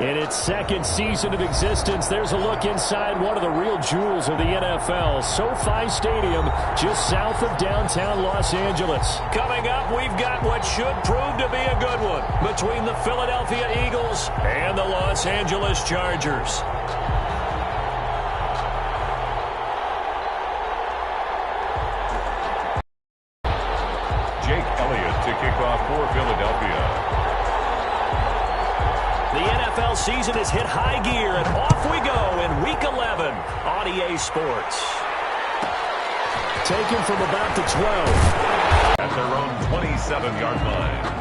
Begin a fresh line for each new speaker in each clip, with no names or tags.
In its second season of existence, there's a look inside one of the real jewels of the NFL. SoFi Stadium, just south of downtown Los Angeles. Coming up, we've got what should prove to be a good one between the Philadelphia Eagles and the Los Angeles Chargers.
Jake Elliott to kick off for Philadelphia.
The NFL season has hit high gear, and off we go in Week 11 on EA Sports. Taken from about the 12.
At their own 27-yard line.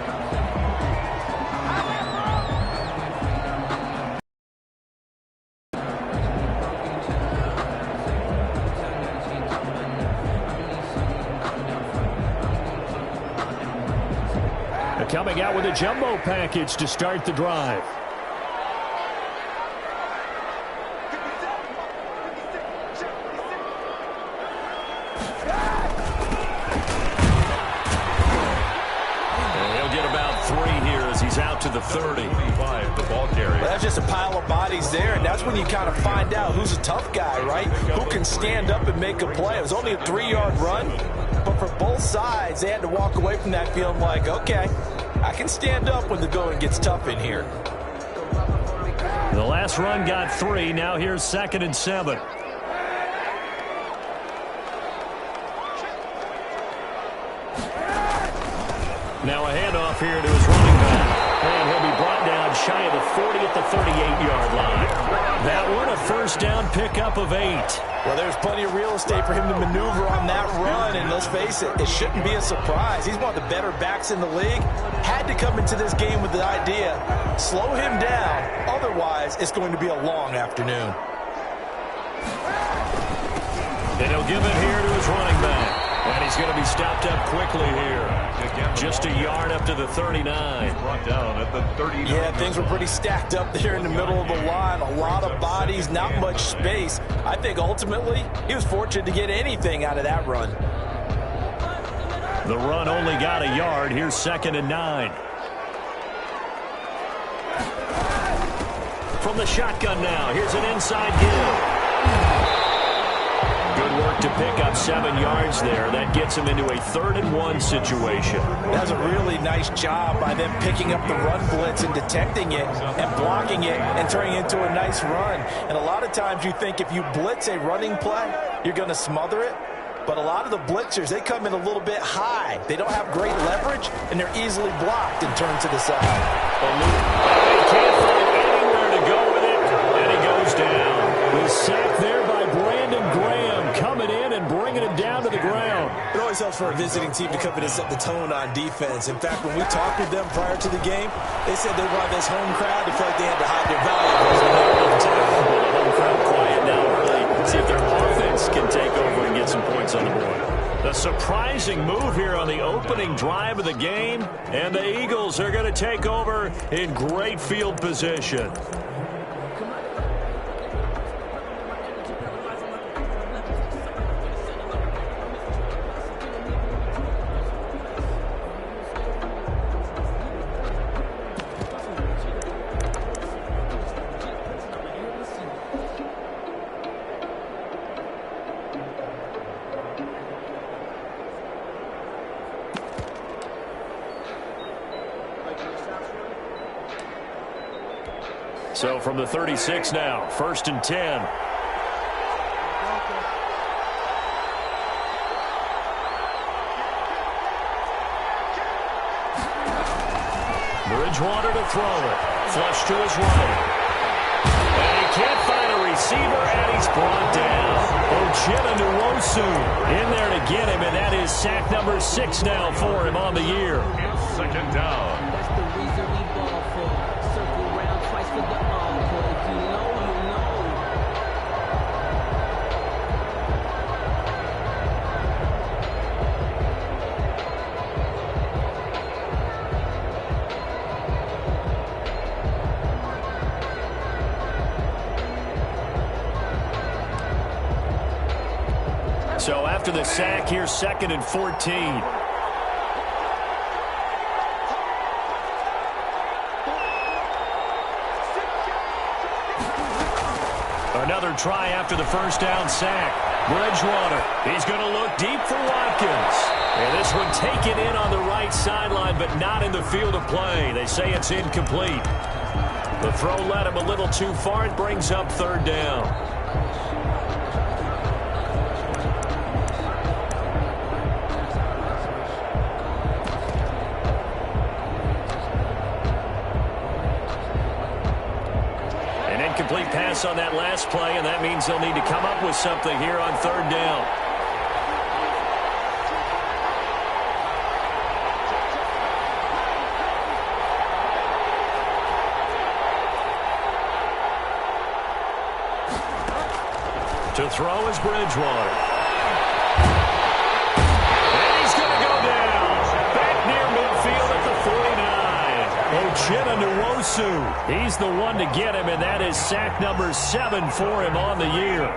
Coming out with a jumbo package to start the drive. He's out to the 30.
The ball carrier.
Well, that's just a pile of bodies there, and that's when you kind of find out who's a tough guy, right? Who can stand up and make a play. It was only a 3-yard run, but for both sides, they had to walk away from that feeling like, okay, I can stand up when the going gets tough in here.
The last run got 3. Now here's 2nd and 7. Now a handoff here to his running back. And he'll be brought down shy of the 40 at the 38-yard line. That one a first down pickup of 8.
Well, there's plenty of real estate for him to maneuver on that run, and let's face it, it shouldn't be a surprise. He's one of the better backs in the league. Had to come into this game with the idea, slow him down, otherwise it's going to be a long afternoon.
And he'll give it here to his running back. And he's going to be stopped up quickly here. Just a yard up to the 39.
Brought down at the 39.
Yeah, things were pretty stacked up there in the middle of the line. A lot of bodies, not much space. I think ultimately he was fortunate to get anything out of that run.
The run only got a yard. Here's 2nd and 9. From the shotgun now. Here's an inside give. Good work to pick up 7 yards there. That gets him into a 3rd and 1 situation.
That's a really nice job by them picking up the run blitz and detecting it and blocking it and turning it into a nice run. And a lot of times you think if you blitz a running play, you're going to smother it. But a lot of the blitzers, they come in a little bit high. They don't have great leverage, and they're easily blocked and turned to the side.
Can't find anywhere to go with it, and he goes down. The sack there by Brandon Graham, coming in and bringing it down to the ground.
It always helps for a visiting team to come in and set the tone on defense. In fact, when we talked with them prior to the game, they said they wanted this home crowd to feel like they had to hide their valuables when they were in town.
Well, the home crowd quiet now early. See if their offense can take over and get some points on the board. A surprising move here on the opening drive of the game, and the Eagles are going to take over in great field position. So from the 36 now, 1st and 10. Bridgewater to throw it. Flush to his right. And he can't find a receiver, and he's brought down. Ochena Nwosu in there to get him, and that is sack number 6 now for him on the year.
2nd down.
That's the reason we ball for. Circle around twice for the encore. If you know, you know.
So after the sack, here's 2nd and 14. another try after the first down sack. Bridgewater, he's going to look deep for Watkins. And this one taken in on the right sideline, but not in the field of play. They say it's incomplete. The throw led him a little too far. It brings up third down. Incomplete pass on that last play, and that means they'll need to come up with something here on third down. To throw is Bridgewater. And he's going to go down. Back near midfield at the 49. Uchenna Nwosu. He's the one to get him, and that is sack number 7 for him on the year.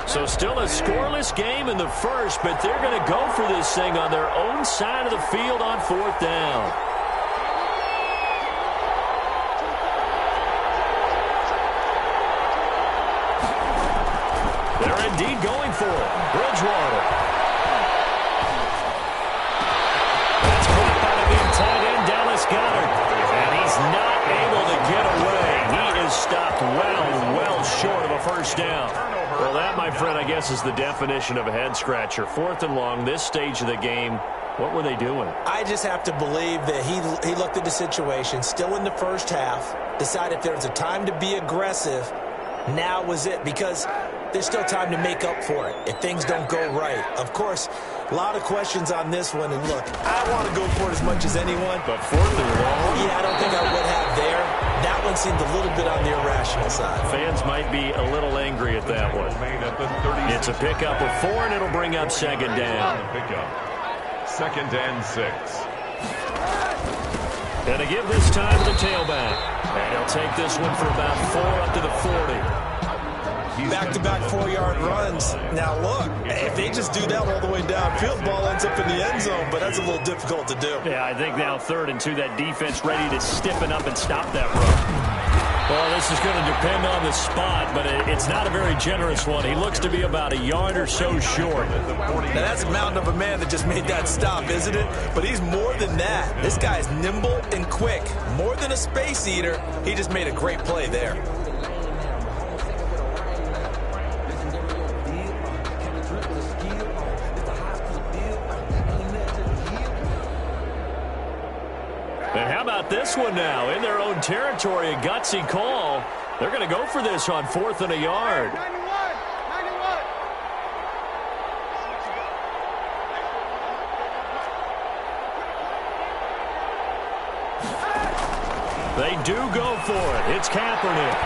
So still a scoreless game in the first, but they're going to go for this thing on their own side of the field on fourth down. They're indeed going for it. Bridgewater. That's caught by the big tight end, Dallas Goedert. And he's not able to get away. He is stopped well short of a first down. Well, that, my friend, I guess is the definition of a head-scratcher. Fourth and long, this stage of the game, what were they doing?
I just have to believe that he looked at the situation, still in the first half, decided if there was a time to be aggressive, now was it, because there's still time to make up for it if things don't go right. Of course, a lot of questions on this one, and look, I want to go for it as much as anyone.
But fourth and long?
Yeah, I don't think I would have there. That one seemed a little bit on the irrational side.
Fans might be a little angry at that one. It's a pickup of 4, and it'll bring up second down.
Second and 6.
And to give this time to the tailback. And he'll take this one for about 4 up to the 40.
Back-to-back 4-yard runs. Now, look, if they just do that all the way downfield, ball ends up in the end zone, but that's a little difficult to do.
Yeah, I think now 3rd and 2, that defense ready to stiffen up and stop that run. Well, this is going to depend on the spot, but it's not a very generous one. He looks to be about a yard or so short.
Now, that's a mountain of a man that just made that stop, isn't it? But he's more than that. This guy's nimble and quick. More than a space eater, he just made a great play there.
And how about this one now? In their own territory, a gutsy call. They're going to go for this on 4th and a yard.
91.
They do go for it. It's Kaepernick.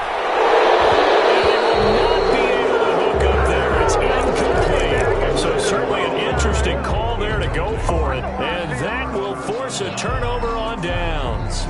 And they will not be able to hook up there. It's incomplete. So certainly an interesting call there to go for it. And that will force a turnover on downs.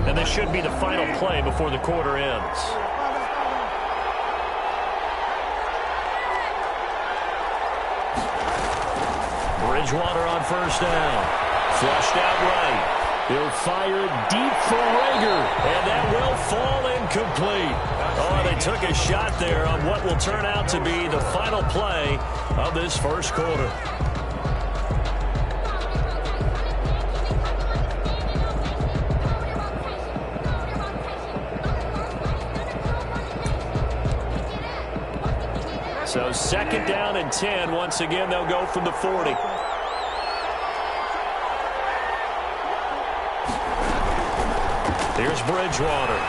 And this should be the final play before the quarter ends. Bridgewater on first down. Flushed out right. He'll fire deep for Rager. And that will fall incomplete. Oh, they took a shot there on what will turn out to be the final play of this first quarter. So second down and 10. Once again, they'll go from the 40. Here's Bridgewater,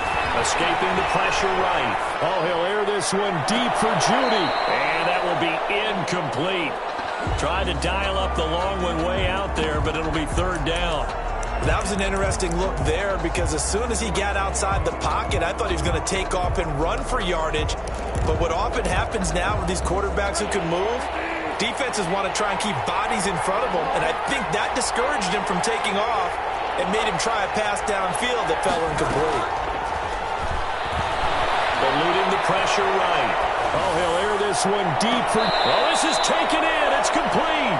escaping the pressure right. Oh, he'll air this one deep for Judy. And that will be incomplete. Tried to dial up the long one way out there, but it'll be third down.
That was an interesting look there because as soon as he got outside the pocket, I thought he was going to take off and run for yardage. But what often happens now with these quarterbacks who can move, defenses want to try and keep bodies in front of them, and I think that discouraged him from taking off and made him try a pass downfield that fell incomplete.
Eluding the pressure right. Oh, he'll air this one deep for... Oh, this is taken in. It's complete.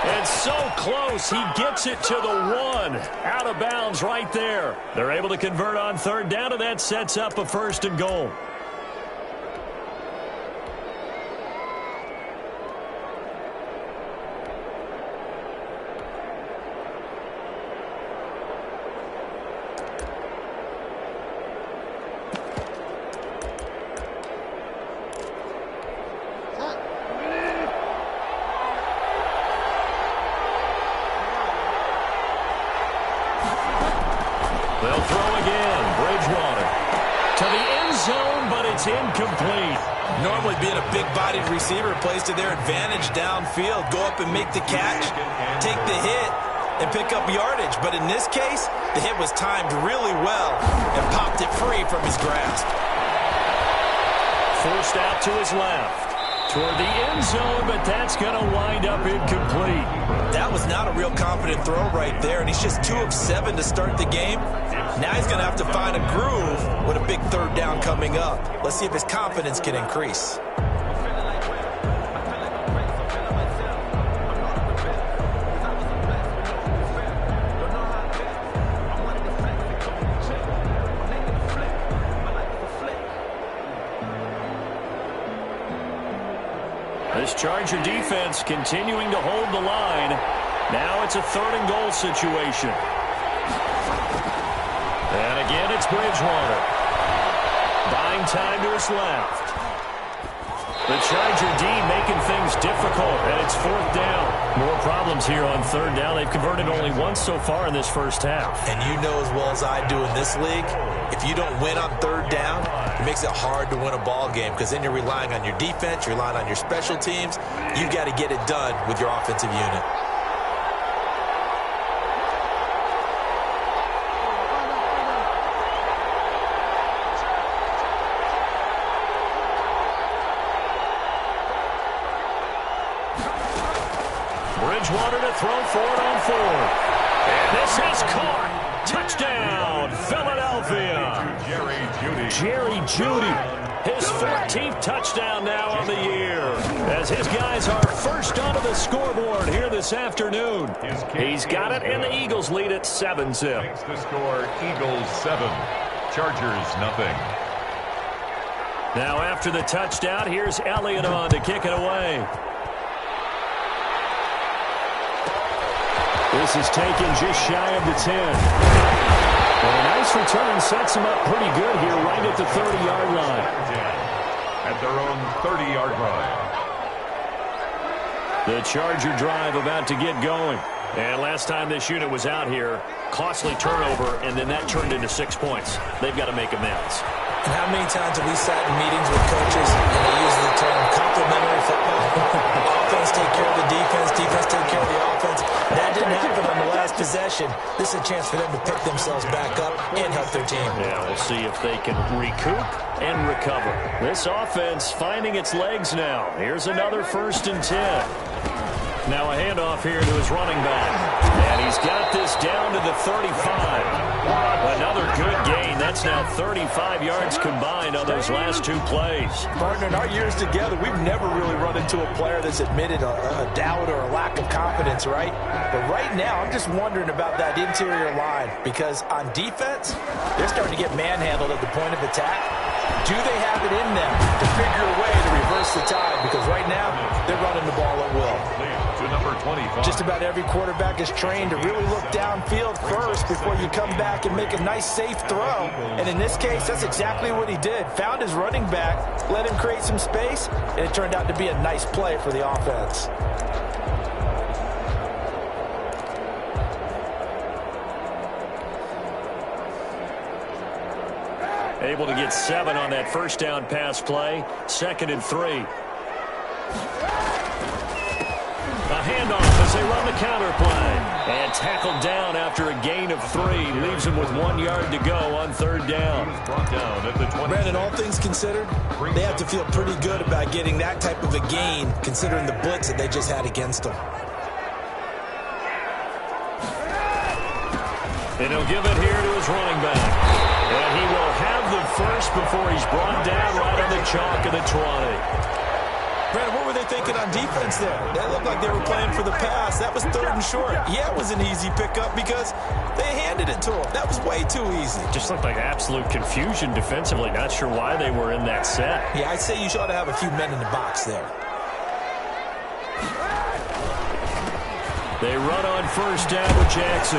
And so close, he gets it to the one. Out of bounds right there. They're able to convert on third down, and that sets up a first and goal. They'll throw again. Bridgewater to the end zone, but it's incomplete.
Normally being a big-bodied receiver plays to their advantage downfield. Go up and make the catch, take the hit, and pick up yardage. But in this case, the hit was timed really well and popped it free from his grasp.
Forced out to his left. Toward the end zone, but that's going to wind up incomplete.
That was not a real confident throw right there, and he's just 2 of 7 to start the game. Now he's going to have to find a groove with a big third down coming up. Let's see if his confidence can increase.
This Charger defense continuing to hold the line. Now it's a third and goal situation. And again, it's Bridgewater. Buying time to his left. The Charger D making things difficult, and it's fourth down. More problems here on third down. They've converted only once so far in this first half.
And you know as well as I do in this league, if you don't win on third down, it makes it hard to win a ball game because then you're relying on your defense, you're relying on your special teams. You've got to get it done with your offensive unit.
Bridgewater to throw forward on fourth. And this is caught. Touchdown, Philadelphia. Jerry Jeudy. His 14th touchdown now on the year. As his guys are first onto the scoreboard here this afternoon. He's got it, and the Eagles lead at 7-zip.
Makes the score Eagles 7, Chargers nothing.
Now after the touchdown, here's Elliott on to kick it away. This is taken just shy of the 10. And a nice return sets him up pretty good here right at the 30-yard line.
At their own 30-yard line.
The Charger drive about to get going. And last time this unit was out here, costly turnover, and then that turned into 6 points. They've got to make amends.
And how many times have we sat in meetings with coaches and they use the term complementary football? Offense take care of the defense, defense take care of the offense. That didn't happen on the last possession. This is a chance for them to pick themselves back up and help their team.
Yeah, we'll see if they can recoup and recover. This offense finding its legs now. Here's another 1st and 10. Now a handoff here to his running back. And he's got this down to the 35. Another good gain. That's now 35 yards combined on those last 2 plays.
Partner, in our years together, we've never really run into a player that's admitted a doubt or a lack of confidence, right? But right now, I'm just wondering about that interior line because on defense, they're starting to get manhandled at the point of attack. Do they have it in them to figure a way to reverse the tide? Because right now, they're running the ball at will.
To number 25.
Just about every quarterback is trained to really look downfield first before you come back and make a nice, safe throw. And in this case, that's exactly what he did. Found his running back, let him create some space, and it turned out to be a nice play for the offense.
Able to get 7 on that first down pass play. 2nd and 3. handoff as they run the counter play. And tackled down after a gain of 3. Leaves him with 1 yard to go on 3rd down.
Brought down at the 20.
Brandon, all things considered, they have to feel pretty good about getting that type of a gain considering the blitz that they just had against them.
And he'll give it here to his running back. And he will have the first before he's brought down right on the chalk of the 20.
Brandon, what were they thinking on defense there? They looked like they were playing for the pass. That was 3rd and short. Yeah, it was an easy pickup because they handed it to him. That was way too easy.
Just looked like absolute confusion defensively. Not sure why they were in that set.
Yeah, I'd say you ought to have a few men in the box there.
They run on 1st down with Jackson.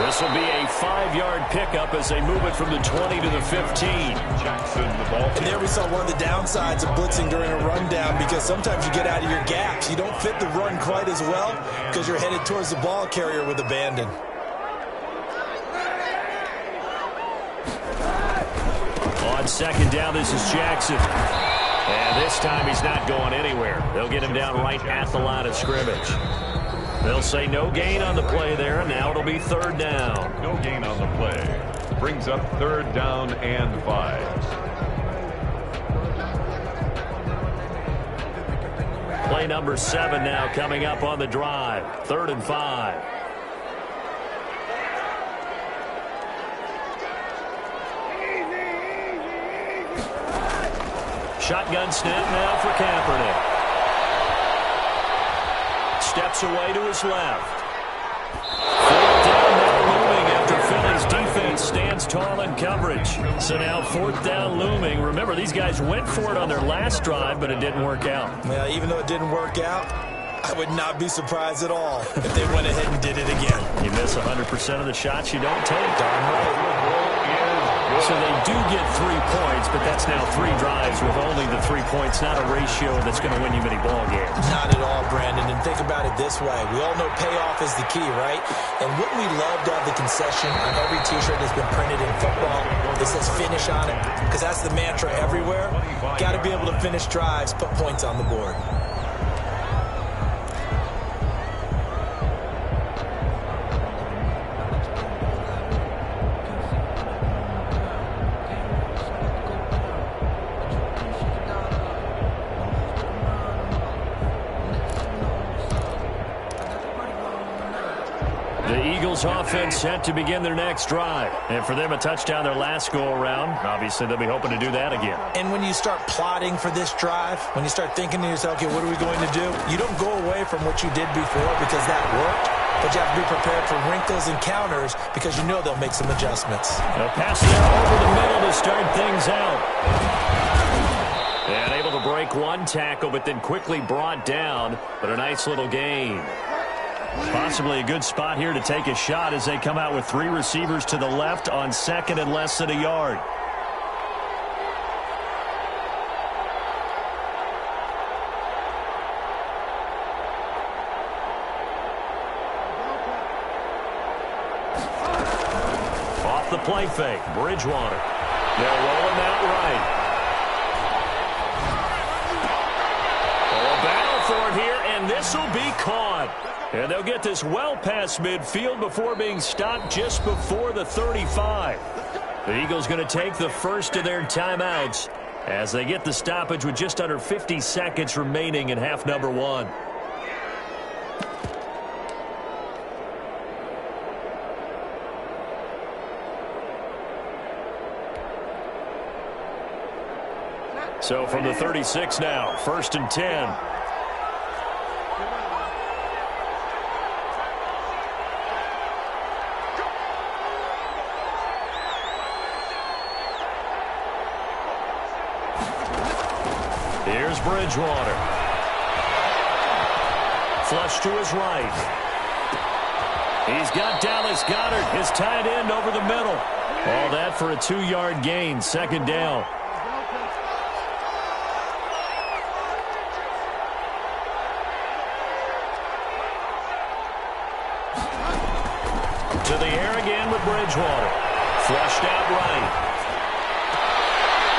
This will be a 5-yard pickup as they move it from the 20 to the 15.
Jackson, the ball.
And there we saw one of the downsides of blitzing during a rundown because sometimes you get out of your gaps. You don't fit the run quite as well because you're headed towards the ball carrier with abandon.
On 2nd down, this is Jackson. And this time he's not going anywhere. They'll get him down right at the line of scrimmage. They'll say no gain on the play there, and now it'll be 3rd down.
No gain on the play. Brings up 3rd down and 5.
Play number 7 now coming up on the drive. 3rd and 5. Shotgun snap now for Kaepernick. Steps away to his left. 4th down now looming after Philly's defense stands tall in coverage. So now 4th down looming. Remember, these guys went for it on their last drive, but it didn't work out.
Well, even though it didn't work out, I would not be surprised at all if they went ahead and did it again.
You miss 100% of the shots you don't take.
Darn right.
So they do get 3 points, but that's now 3 drives with only the 3 points, not a ratio that's going to win you many ball games.
Not at all, Brandon. And think about it this way. We all know payoff is the key, right? And wouldn't we love to have the concession on every T-shirt that's been printed in football that says finish on it? Because that's the mantra everywhere. Got to be able to finish drives, put points on the board.
Offense set to begin their next drive. And for them, a touchdown their last go-around. Obviously, they'll be hoping to do that again.
And when you start plotting for this drive, when you start thinking to yourself, okay, what are we going to do? You don't go away from what you did before because that worked, but you have to be prepared for wrinkles and counters because you know they'll make some adjustments.
They'll pass there over the middle to start things out. And able to break 1 tackle, but then quickly brought down. But a nice little gain. Possibly a good spot here to take a shot as they come out with 3 receivers to the left on 2nd and less than a yard. Off the play fake, Bridgewater. They'll roll him out right. Oh, a battle for it here, and this will be caught. And they'll get this well past midfield before being stopped just before the 35. The Eagles going to take the first of their timeouts as they get the stoppage with just under 50 seconds remaining in half number 1. So from the 36 now, 1st and 10. Here's Bridgewater. Flush to his right. He's got Dallas Goedert, his tight end, over the middle. All that for a 2-yard gain, 2nd down. To the air again with Bridgewater. Flushed out right.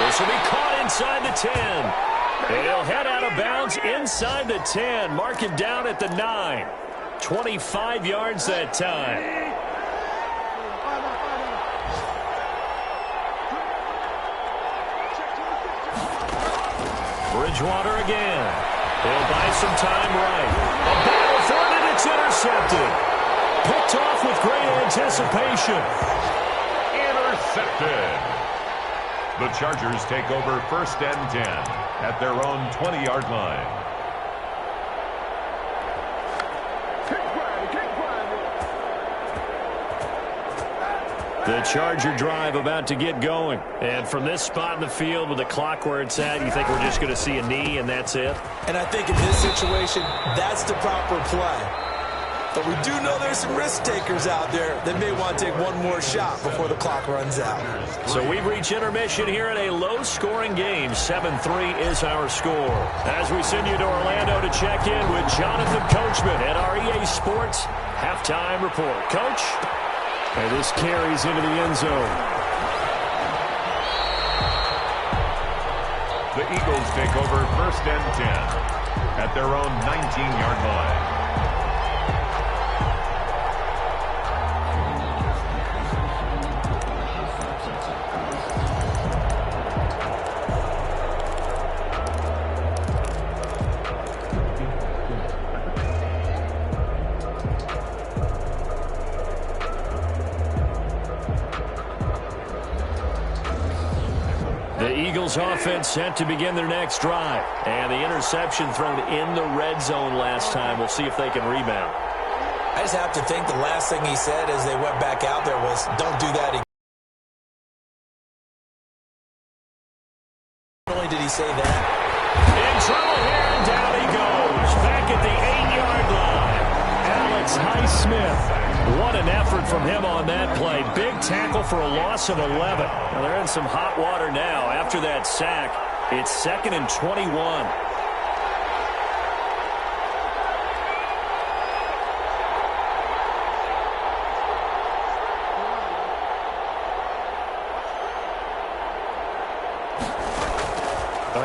This will be caught inside the 10. And he'll head out of bounds inside the 10. Mark him down at the 9. 25 yards that time. Bridgewater again. He'll buy some time right. A battle for it, and it's intercepted. Picked off with great anticipation.
Intercepted. The Chargers take over 1st and 10 at their own 20-yard line.
The Charger drive about to get going. And from this spot in the field with the clock where it's at, you think we're just going to see a knee and that's it?
And I think in this situation, that's the proper play. But we do know there's some risk takers out there that may want to take one more shot before the clock runs out.
So we've reached intermission here in a low-scoring game. 7-3 is our score. As we send you to Orlando to check in with Jonathan Coachman at our EA Sports Halftime Report. Coach? And this carries into the end zone.
The Eagles take over 1st and 10 at their own 19-yard line.
Offense set to begin their next drive. And the interception thrown in the red zone last time. We'll see if they can rebound.
I just have to think the last thing he said as they went back out there was, don't do that again. Not only did he say that.
In trouble here, and down he goes. Back at the 8-yard line. Alex Highsmith. What an effort from him on that play. Big tackle for a loss of 11. Well, they're in some hot water now. After that sack, it's 2nd and 21.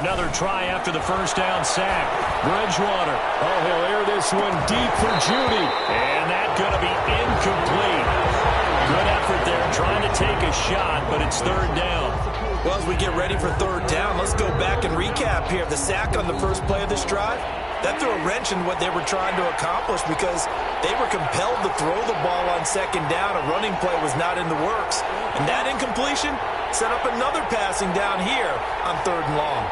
Another try after the first down sack. Bridgewater. Oh, he'll air this one deep for Judy. And that's going to be incomplete. Good effort there trying to take a shot, but it's 3rd down.
Well, as we get ready for 3rd down, let's go back and recap here. The sack on the first play of this drive, that threw a wrench in what they were trying to accomplish because they were compelled to throw the ball on 2nd down. A running play was not in the works. And that incompletion set up another passing down here on 3rd and long.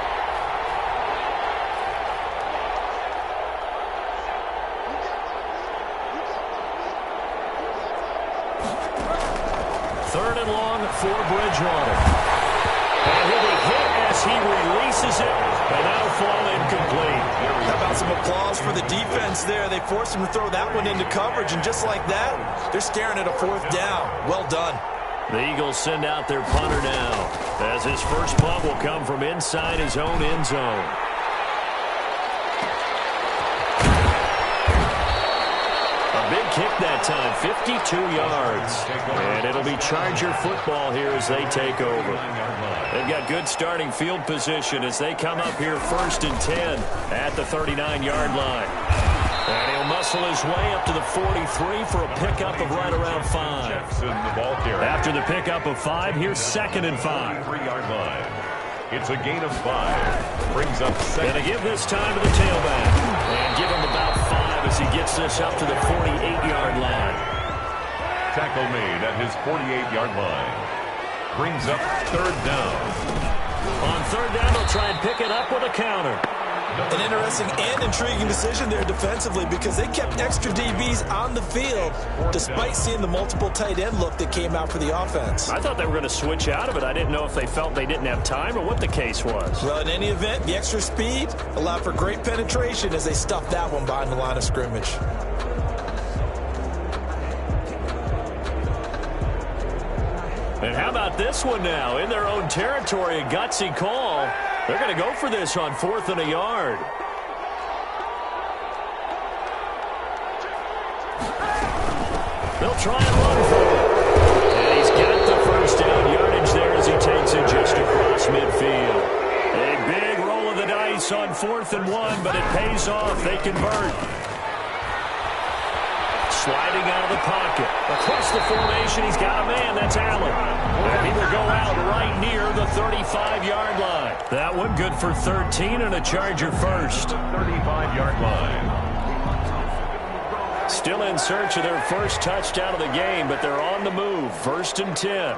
For Bridgewater. And he'll be hit as he releases it, and that'll fall incomplete.
How about some applause for the defense there? They forced him to throw that one into coverage, and just like that, they're staring at a 4th down. Well done.
The Eagles send out their punter now, as his first punt will come from inside his own end zone. Big kick that time, 52 yards. And it'll be Charger football here as they take over. They've got good starting field position as they come up here 1st and 10 at the 39-yard line. And he'll muscle his way up to the 43 for a pickup of right around 5. After the pickup of 5, here's 2nd and 5.
3-yard line. It's a gain of 5. Brings up 2nd.
Going to give this time to the tailback. And give him about 5 as he gets this up to the 48-yard line.
Tackle made at his 48-yard line. Brings up 3rd down.
On 3rd down, they'll try and pick it up with a counter.
An interesting and intriguing decision there defensively because they kept extra DBs on the field despite seeing the multiple tight end look that came out for the offense.
I thought they were going to switch out of it. I didn't know if they felt they didn't have time or what the case was.
Well, in any event, the extra speed allowed for great penetration as they stuffed that one behind the line of scrimmage.
And how about this one now? In their own territory, a gutsy call. They're going to go for this on 4th and a yard. They'll try and run for it. And he's got the first down yardage there as he takes it just across midfield. A big roll of the dice this on 4th and 1, but it pays off. They convert. Sliding out of the pocket. Across the formation, he's got a man. That's Allen. And he will go out right near the 35-yard line. That one good for 13 and a Charger first.
35-yard line.
Still in search of their first touchdown of the game, but they're on the move. 1st and 10.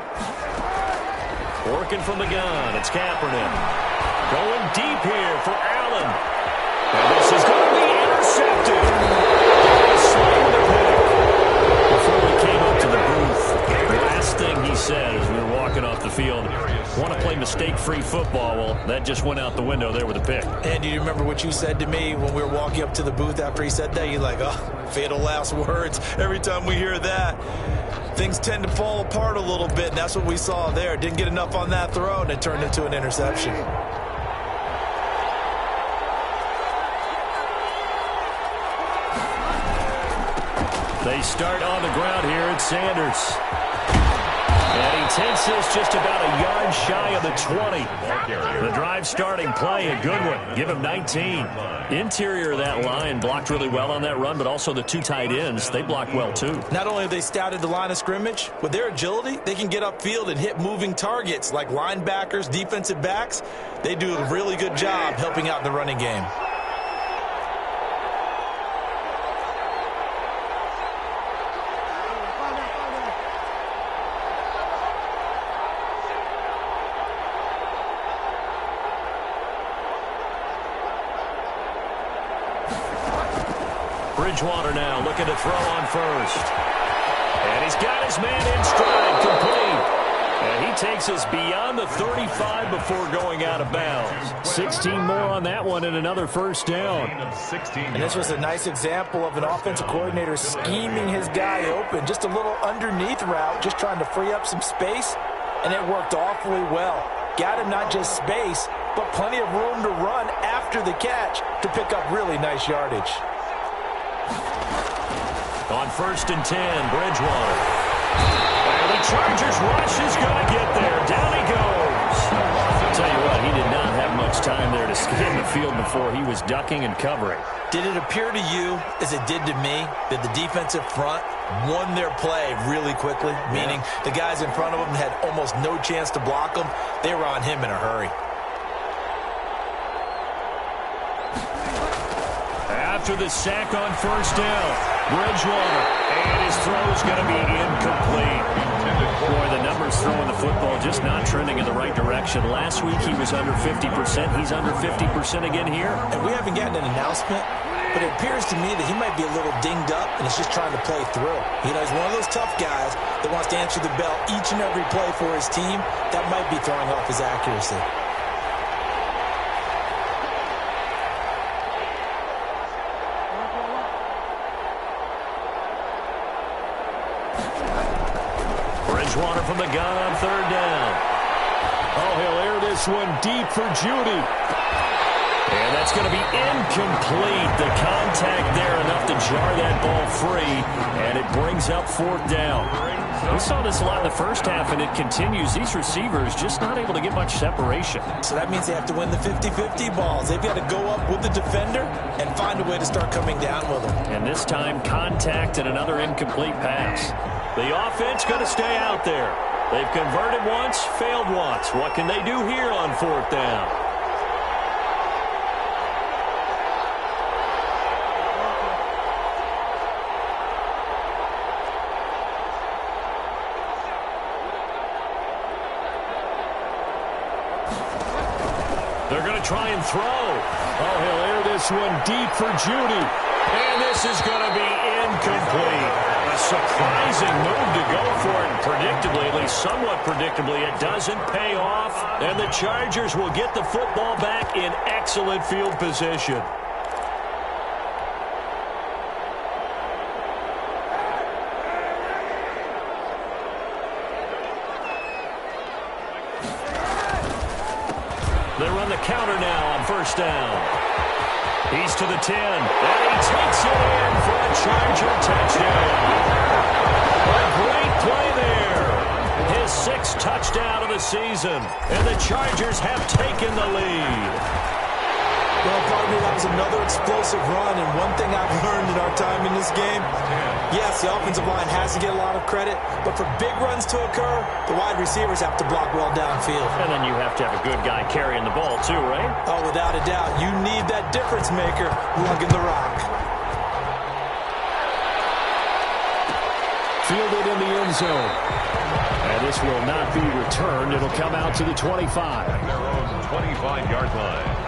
Working from the gun. It's Kaepernick. Going deep here for Allen. And this is going to be intercepted. Slaying the pick. Before we came up to the booth, the last thing he said as we were walking off the field, want to play mistake-free football. Well, that just went out the window there with a pick.
And do you remember what you said to me when we were walking up to the booth after he said that? You're like, oh, fatal last words. Every time we hear that, things tend to fall apart a little bit, and that's what we saw there. Didn't get enough on that throw, and it turned into an interception.
They start on the ground here. It's Sanders. And he takes this just about a yard shy of the 20. The drive starting play, a good one. Give him 19. Interior of that line blocked really well on that run, but also the two tight ends, they blocked well too.
Not only have they scouted the line of scrimmage, with their agility, they can get upfield and hit moving targets like linebackers, defensive backs. They do a really good job helping out in the running game.
Bridgewater now looking to throw on first. And he's got his man in stride, complete. And he takes us beyond the 35 before going out of bounds. 16 more on that one and another first down.
And this was a nice example of an offensive coordinator scheming his guy open. Just a little underneath route, just trying to free up some space. And it worked awfully well. Got him not just space, but plenty of room to run after the catch to pick up really nice yardage.
On 1st and 10, Bridgewater. And the Chargers rush is going to get there. Down he goes. I'll tell you what, he did not have much time there to skim the field before he was ducking and covering.
Did it appear to you, as it did to me, that the defensive front won their play really quickly? Meaning the guys in front of them had almost no chance to block him. They were on him in a hurry.
After the sack on first down, Bridgewater, and his throw is going to be incomplete. Boy, the numbers throwing the football just not trending in the right direction. Last week he was under 50%. He's under 50% again here.
And we haven't gotten an announcement, but it appears to me that he might be a little dinged up and is just trying to play through. You know, he's one of those tough guys that wants to answer the bell each and every play for his team. That might be throwing off his accuracy.
Bridgewater from the gun on third down. Oh, he'll air this one deep for Judy. And that's going to be incomplete. The contact there enough to jar that ball free, and it brings up 4th down. We saw this a lot in the first half, and it continues. These receivers just not able to get much separation.
So that means they have to win the 50-50 balls. They've got to go up with the defender and find a way to start coming down with them.
And this time, contact and another incomplete pass. The offense going to stay out there. They've converted once, failed once. What can they do here on 4th down? They're going to try and throw. Oh, he'll air this one deep for Judy. And this is going to be incomplete. A surprising move to go for it. And predictably, at least somewhat predictably, it doesn't pay off. And the Chargers will get the football back in excellent field position. They run the counter now on first down. He's to the 10, and he takes it in for a Charger touchdown. A great play there. His 6th touchdown of the season, and the Chargers have taken the lead.
Well, partner, that was another explosive run, and one thing I've learned in our time in this game, yes, the offensive line has to get a lot of credit, but for big runs to occur, the wide receivers have to block well downfield.
And then you have to have a good guy carrying the ball too, right?
Oh, without a doubt. You need that difference maker lugging the rock.
Fielded in the end zone. And this will not be returned. It'll come out to the 25.
At their own 25-yard line.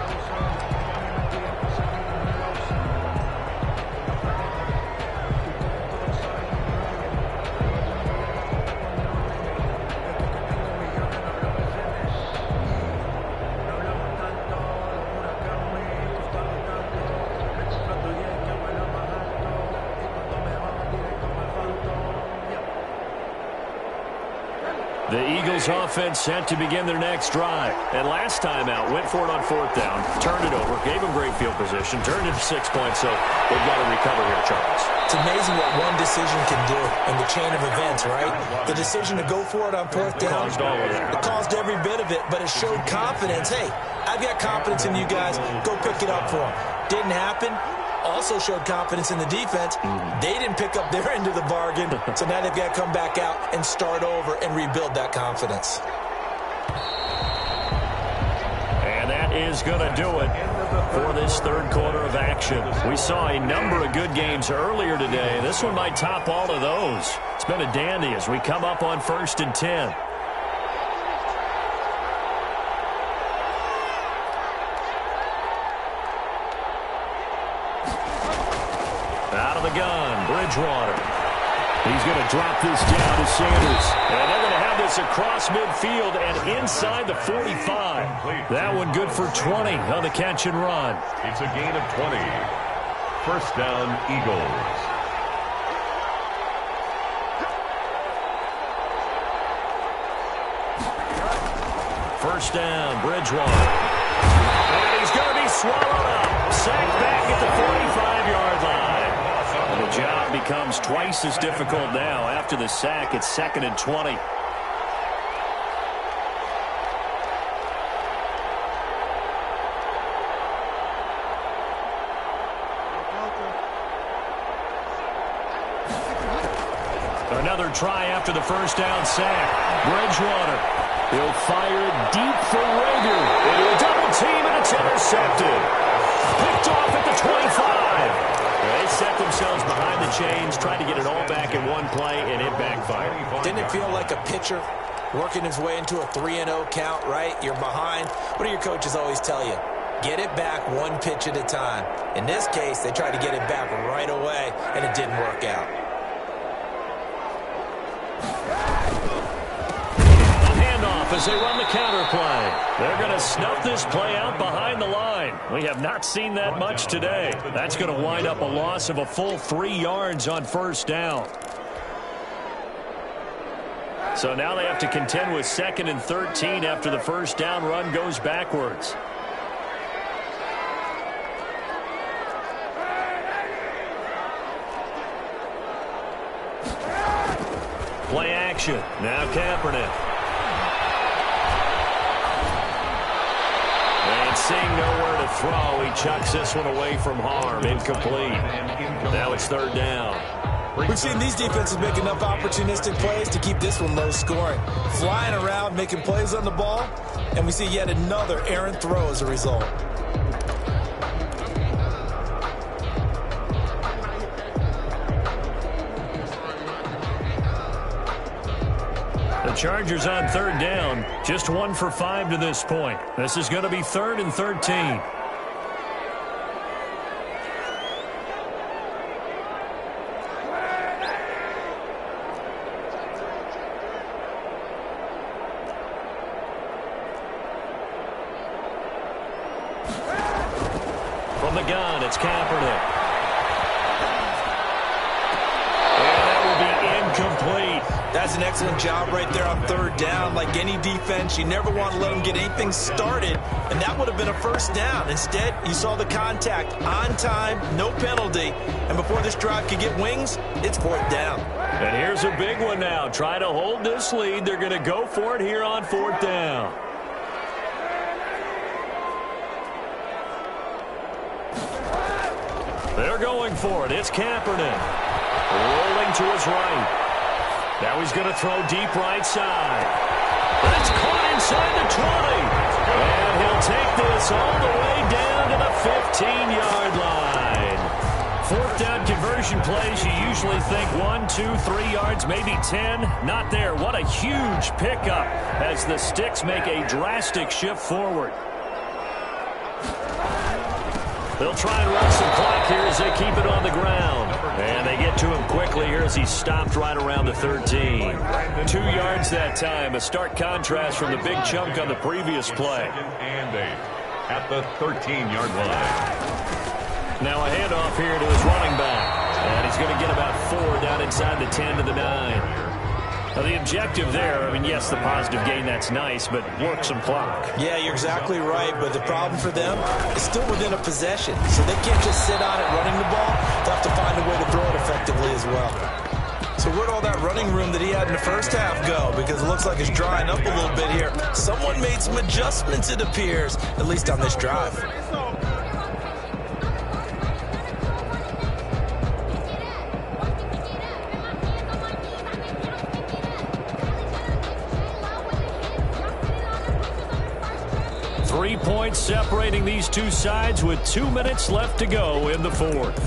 The Eagles offense set to begin their next drive. And last time out, went for it on fourth down, turned it over, gave them great field position, turned it to 6 points, so they've got to recover here, Charles.
It's amazing what one decision can do in the chain of events, right? The decision to go for it on fourth down, it caused every bit of it, but it showed confidence. Hey, I've got confidence in you guys. Go pick it up for them. Didn't happen. Also showed confidence in the defense. They didn't pick up their end of the bargain, so now they've got to come back out and start over and rebuild that confidence.
And that is going to do it for this third quarter of action. We saw a number of good games earlier today. This one might top all of those. It's been a dandy as we come up on 1st and 10. Out of the gun, Bridgewater. He's going to drop this down to Sanders. And they're going to have this across midfield and inside the 45. That one good for 20 on the catch and run.
It's a gain of 20. First down, Eagles.
First down, Bridgewater. And he's going to be swallowed up. Sacked back at the 45-yard line. And the job becomes twice as difficult now. After the sack, it's 2nd and 20. Another try after the first down sack. Bridgewater. He'll fire deep for Rager. Into a double team, and it's intercepted. Picked off at the 25. They set themselves behind the chains, tried to get it all back in one play, and it backfired.
Didn't it feel like a pitcher working his way into a 3-0 count, right? You're behind. What do your coaches always tell you? Get it back one pitch at a time. In this case, they tried to get it back right away, and it didn't work out.
As they run the counter play. They're going to snuff this play out behind the line. We have not seen that much today. That's going to wind up a loss of a full 3 yards on first down. So now they have to contend with 2nd and 13 after the first down run goes backwards. Play action. Now Kaepernick. Seeing nowhere to throw, he chucks this one away from harm. Incomplete. Now it's 3rd down.
We've seen these defenses make enough opportunistic plays to keep this one low scoring. Flying around, making plays on the ball, and we see yet another errant throw as a result.
The Chargers on 3rd down, just 1 for 5 to this point. This is going to be 3rd and 13. From the gun, it's Kaepernick. And that will be incomplete.
That's an excellent job right there on 3rd down. Like any defense, you never want to let them get anything started, and that would have been a first down. Instead, you saw the contact on time, no penalty, and before this drive could get wings, it's 4th down.
And here's a big one now. Try to hold this lead. They're going to go for it here on 4th down. They're going for it. It's Kaepernick. Rolling to his right. Now he's going to throw deep right side. But it's caught inside the 20. And he'll take this all the way down to the 15-yard line. Fourth down conversion plays, you usually think 1, 2, 3 yards, maybe 10. Not there. What a huge pickup as the Sticks make a drastic shift forward. They'll try and run some clock here as they keep it on the ground. And they get to him quickly here as he's stopped right around the 13. 2 yards that time. A stark contrast from the big chunk on the previous play.
And 8 at the 13-yard line.
Now a handoff here to his running back. And he's going to get about 4 down inside the 10 to the 9. Now the objective there, I mean, yes, the positive gain, that's nice, but work some clock.
Yeah, you're exactly right, but the problem for them is still within a possession, so they can't just sit on it running the ball. They'll have to find a way to throw it effectively as well. So where'd all that running room that he had in the first half go? Because it looks like it's drying up a little bit here. Someone made some adjustments, it appears, at least on this drive.
Three points separating these two sides with 2 minutes left to go in the fourth.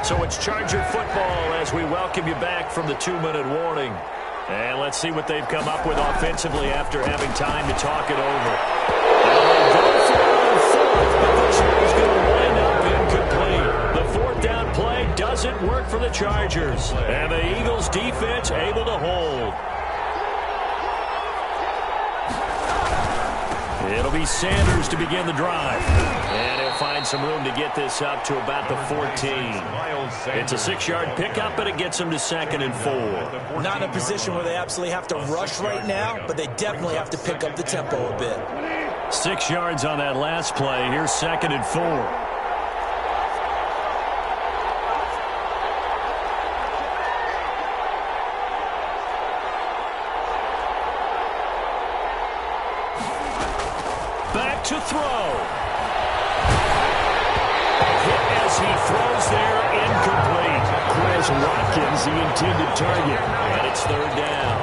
So it's Charger football as we welcome you back from the 2-minute warning. And let's see what they've come up with offensively after having time to talk it over. And they go for it on fourth, but this one's going to wind up incomplete. The fourth down play doesn't work for the Chargers. And the Eagles defense able to hold. It'll be Sanders to begin the drive. And he'll find some room to get this up to about the 14. It's a 6-yard pickup, but it gets him to 2nd and 4.
Not in a position where they absolutely have to rush right now, but they definitely have to pick up the tempo a bit.
6 yards on that last play. Here's 2nd and 4. To throw. Hit as he throws there, incomplete. Chris Watkins, the intended target. And it's 3rd down.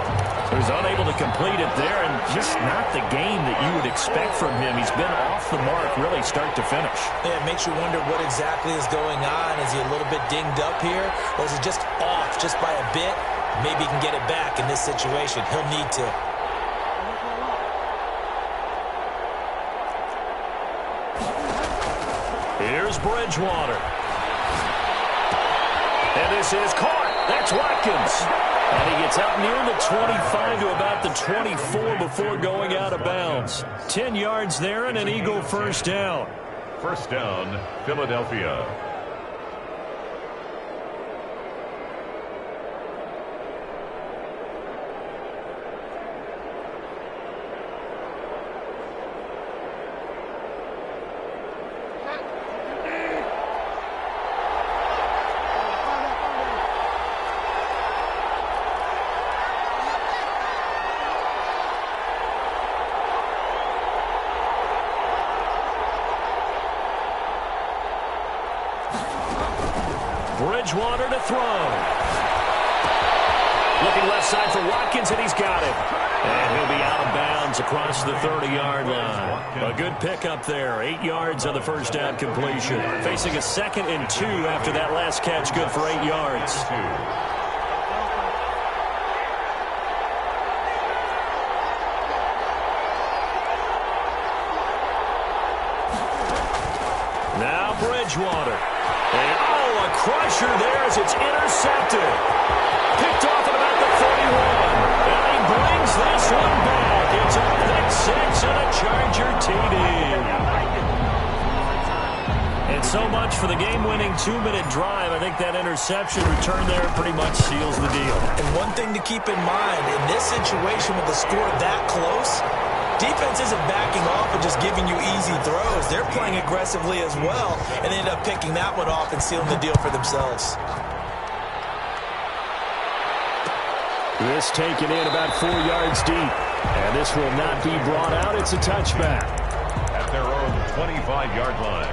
He was unable to complete it there, and just not the game that you would expect from him. He's been off the mark, really, start to finish.
Yeah, it makes you wonder what exactly is going on. Is he a little bit dinged up here, or is it just off just by a bit? Maybe he can get it back in this situation. He'll need to.
Here's Bridgewater. And this is caught. That's Watkins. And he gets out near the 25 to about the 24 before going out of bounds. 10 yards there and an Eagle first down.
First down, Philadelphia.
Bridgewater to throw. Looking left side for Watkins, and he's got it. And he'll be out of bounds across the 30-yard line. A good pickup there. 8 yards on the first down completion. Facing a 2nd and 2 after that last catch. Good for 8 yards. Now Bridgewater. And a crusher there as it's intercepted. Picked off at about the 31. And he brings this one back. It's a pick 6 and a Charger TD. So much for the game-winning 2-minute drive. I think that interception return there pretty much seals the deal.
And one thing to keep in mind, in this situation with the score that close, defense isn't backing off and just giving you easy throws. They're playing aggressively as well, and they end up picking that one off and sealing the deal for themselves.
This taken in about 4 yards deep. And this will not be brought out. It's a touchback.
At their own 25-yard line.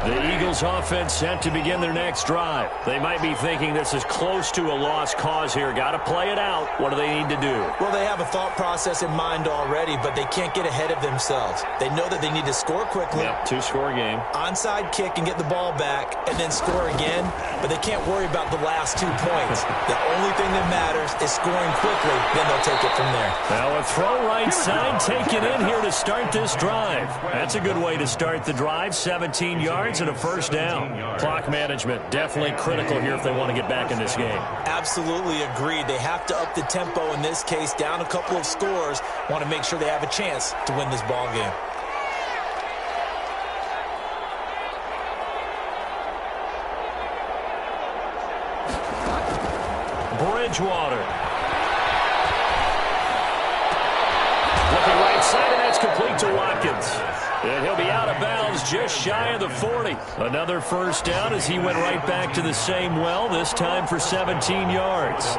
The Eagles offense set to begin their next drive. They might be thinking this is close to a lost cause here. Got to play it out. What do they need to do?
Well, they have a thought process in mind already, but they can't get ahead of themselves. They know that they need to score quickly.
Yep, two-score game.
Onside kick and get the ball back and then score again, but they can't worry about the last 2 points. The only thing that matters is scoring quickly, then they'll take it from there.
Now a throw right side taken in here to start this drive. That's a good way to start the drive. 17 yards and a first down. Clock management definitely critical here if they want to get back in this game.
Absolutely agreed. They have to up the tempo in this case, down a couple of scores. Want to make sure they have a chance to win this ball game.
Bridgewater. Looking right side, and that's complete to Watkins. And he'll be out of bounds just shy of the 40. Another first down as he went right back to the same well, this time for 17 yards.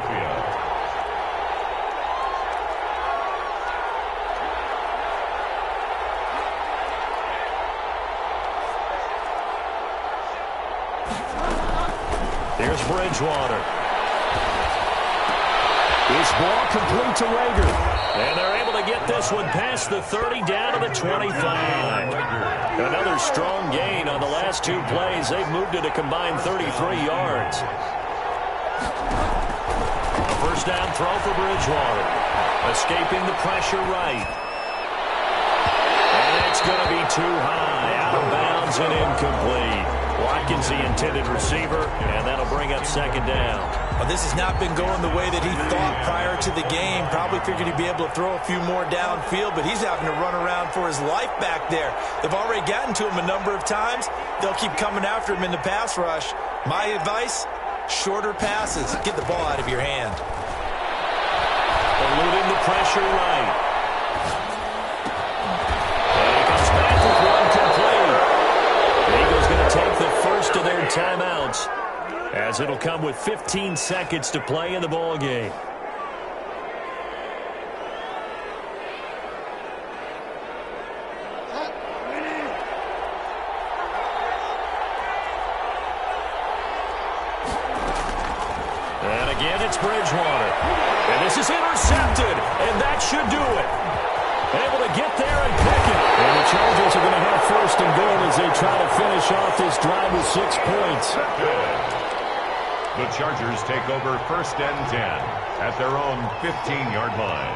Here's Bridgewater. This ball complete to Rager. And they're able to get this one past the 30 down to the 25. Another strong gain on the last 2 plays. They've moved it a combined 33 yards. A first down throw for Bridgewater. Escaping the pressure right. And it's going to be too high. Out of bounds and incomplete. Watkins, the intended receiver, and that'll bring up second down.
Well, this has not been going the way that he thought prior to the game. Probably figured he'd be able to throw a few more downfield, but he's having to run around for his life back there. They've already gotten to him a number of times. They'll keep coming after him in the pass rush. My advice, shorter passes. Get the ball out of your hand.
Eluding the pressure right. And he comes back with one complete. The Eagles going to take the first of their timeouts, as it'll come with 15 seconds to play in the ball game. And again, it's Bridgewater. And this is intercepted, and that should do it. Able to get there and pick it. And the Chargers are going to have first and goal as they try to finish off this drive with 6 points.
The Chargers take over first and 10 at their own 15-yard line.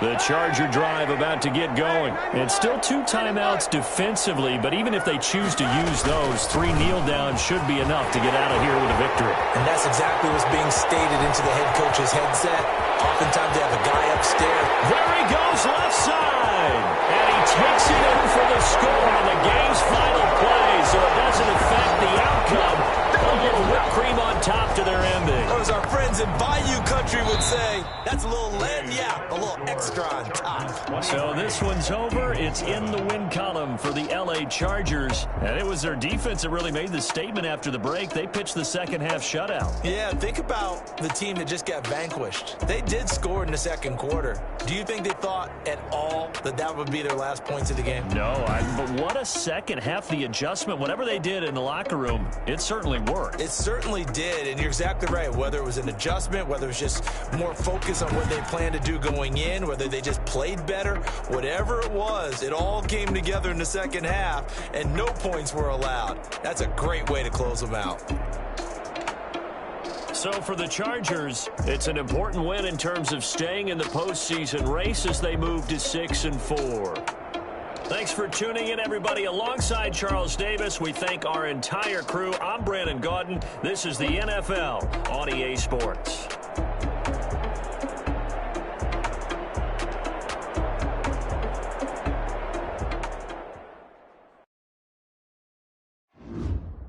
The Charger drive about to get going. And still 2 timeouts defensively, but even if they choose to use those, 3 kneel downs should be enough to get out of here with a victory.
And that's exactly what's being stated into the head coach's headset. Oftentimes they have a guy upstairs.
There he goes, left side. And he takes it in for the score on the game's final play, so it doesn't affect the outcome. A little whipped cream on top to their ending.
As our friends in Bayou Country would say, that's a little lagniappe, a little extra on top.
So this one's over. It's in the win column for the LA Chargers. And it was their defense that really made the statement after the break. They pitched the second half shutout.
Yeah, think about the team that just got vanquished. They did score in the second quarter. Do you think they thought at all that that would be their last points of the game?
No, but what a second half. The adjustment, whatever they did in the locker room, it certainly worked.
It certainly did, and you're exactly right. Whether it was an adjustment, whether it was just more focus on what they planned to do going in, whether they just played better, whatever it was, it all came together in the second half, and no points were allowed. That's a great way to close them out.
So for the Chargers, it's an important win in terms of staying in the postseason race as they move to 6-4. Thanks for tuning in, everybody. Alongside Charles Davis, we thank our entire crew. I'm Brandon Gaudin. This is the NFL on EA Sports.